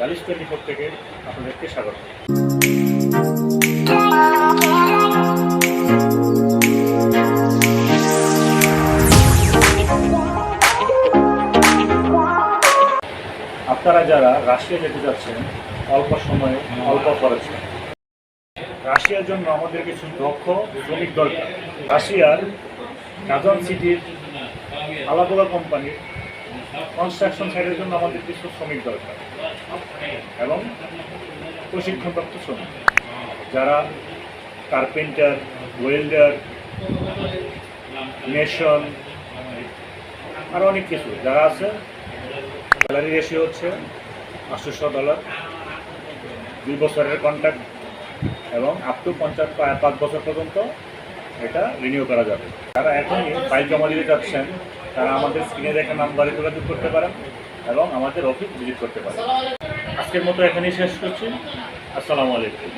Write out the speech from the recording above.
জালিস 24 থেকে আপনাদেরকে স্বাগত। আপনারা যারা রাশিয়া যেতে যাচ্ছেন অল্প সময়ে অল্প খরচে, রাশিয়ার জন্য আমাদের কিছু দক্ষ শ্রমিক দরকার। রাশিয়ার কাজান সিটির আলাদা কোম্পানির কনস্ট্রাকশন সাইটের জন্য আমাদের কিছু শ্রমিক দরকার এবং প্রশিক্ষণপ্রাপ্ত শ্রমিক যারা কার্পেন্টার, ওয়েল্ডার, মেশন আরও অনেক কিছু যারা আছে। স্যালারি রেশিও হচ্ছে $800, 2 বছরের কন্ট্রাক্ট এবং আপ টু 5 বছর পর্যন্ত এটা রিনিউ করা যাবে। যারা এখনই ফাইল জমা দিতে চাচ্ছেন তারা আমাদের স্ক্রিনে দেখা নাম্বারে যোগাযোগ করতে পারেন এবং আমাদের অফিস ভিজিট করতে পারেন। আজকের মতো এখানেই শেষ করছি। আসসালামু আলাইকুম।